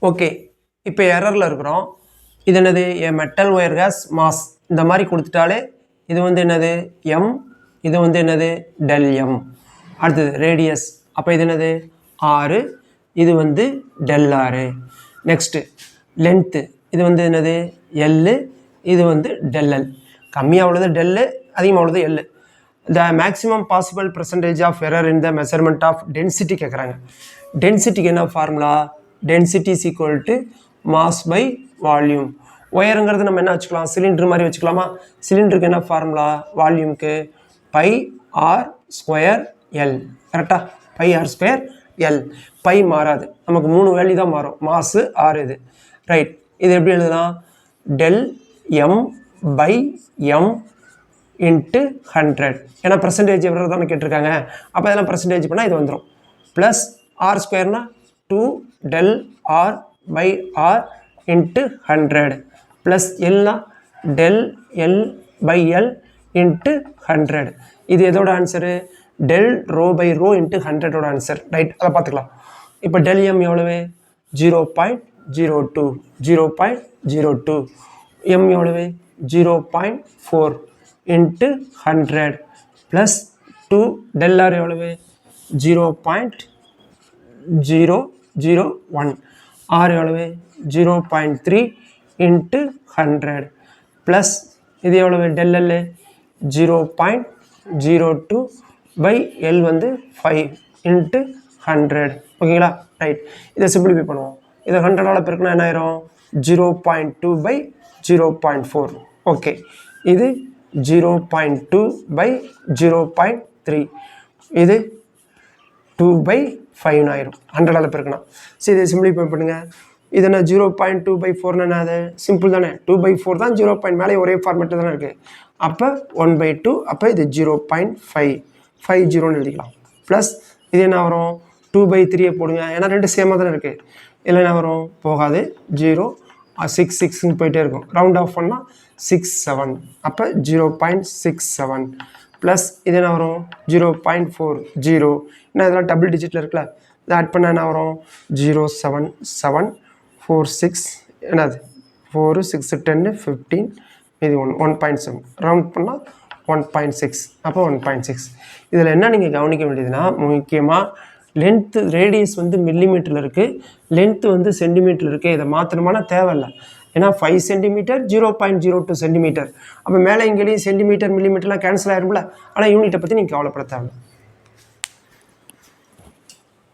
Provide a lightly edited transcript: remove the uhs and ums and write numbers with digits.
Okay, இப்போ எரரில் இருக்கிறோம். இது என்னது? ஏ மெட்டல் ஒயர் கேஸ் மாஸ் இந்த மாதிரி கொடுத்துட்டாலே இது வந்து என்னது? எம். இது வந்து என்னது? Del M. அடுத்தது ரேடியஸ், அப்போ இது என்னது? 6. இது வந்து டெல் ஆர். நெக்ஸ்ட்டு லென்த்து, இது வந்து என்னது? எல். இது வந்து டெல் எல். கம்மியாக உள்ளது டெல்லு, அதிகமாக உள்ளது L. The maximum possible percentage of error in the measurement of density கேட்குறாங்க. டென்சிட்டிக்கு என்ன formula? Density is equal to mass by volume. ஒயருங்கிறது நம்ம என்ன வச்சுக்கலாம்? சிலிண்டர் மாதிரி வச்சுக்கலாமா? சிலிண்டருக்கு என்ன ஃபார்முலா? வால்யூமுக்கு பை ஆர் ஸ்கொயர் எல். கரெக்டாக? Pi r square L. Pi மாறாது, நமக்கு 3 வேல்யூ தான் மாறும். மாசு ஆர் இது. ரைட், இது எப்படி எழுதலாம்? Del m by m into 100. ஏன்னா பர்சன்டேஜ் எவ்வளோ தானே கேட்டிருக்காங்க. அப்போ இதெல்லாம் பர்சன்டேஜ் பண்ணால் இது வந்துடும். ப்ளஸ் ஆர் ஸ்கொயர்னா 2 del r by r into 100 plus எல்லாம் del L by L into 100. இது எதோட answer? Del rho by rho into 100ஓட ஆன்சர். ரைட், அதை பார்த்துக்கலாம். இப்போ டெல் எம் எவ்வளவு? 0.02. 0.02. எம் எவ்வளவு? 0.4 இன்ட்டு 100 ப்ளஸ் 2 டெல் ஆர் எவ்வளவு? 0.001. ஆர் எவ்வளவு? 0.3 இன்ட்டு 100 ப்ளஸ் இது எவ்வளவு? டெல் எல் 0.02 பை எல் வந்து 5 இன்ட்டு 100. ஓகேங்களா? ரைட், இதை சிம்பிளிஃபை பண்ணுவோம். இதை 100ஆல் பெருக்கினா என்ன ஆயிரும்? 0.2 பை 0.4. ஓகே, இது 0.2 பை 0.3. இது 2 பை 5 ஆயிரும் 100ஆல் பெருக்கினா. சரி, இதை சிம்பிளிஃபை பண்ணுங்கள். இது என்ன? 0.2 பை 4 என்னது? சிம்பிள் தானே. 2 பை 4 தான். 0. மேலே ஒரே ஃபார்மேட்டு தானே இருக்குது. அப்போ 1/2. அப்போ இது 0.50 எழுதிக்கலாம். ப்ளஸ் இது என்ன வரும்? 2/3 போடுங்க, ஏன்னா ரெண்டு சேமாக தானே இருக்குது. இதில் என்ன வரும்? போகாது. 0 6 6ன்னு போயிட்டே இருக்கும். ரவுண்ட் ஆஃப் பண்ணால் 6 7. அப்போ 0.67 ப்ளஸ் இது என்ன வரும்? 0.40. ஏன்னா இதெல்லாம் டபுள் டிஜிட்டில் இருக்குல்ல, இதை ஆட் பண்ணால் என்ன வரும்? 0.7746. என்னது? 4 6 10 15. இது 1.7. ரவுண்ட் பண்ணால் 1.6. அப்போ 1.6. இதில் என்ன நீங்கள் கவனிக்க வேண்டியதுன்னா, முக்கியமாக லென்த்து ரேடியஸ் வந்து மில்லிமீட்டரில் இருக்குது, லென்த்து வந்து சென்டிமீட்டரில் இருக்குது. இதை மாற்றணுமான தேவையில்லை. ஏன்னா 5 சென்டிமீட்டர் 0.02 சென்டிமீட்டர். அப்போ மேலே இங்கேயும் சென்டிமீட்டர் மில்லிமீட்டர்லாம் கேன்சல் ஆயிரும்ல. ஆனால் யூனிட்டை பற்றி நீங்கள் கவலைப்பட தேவை.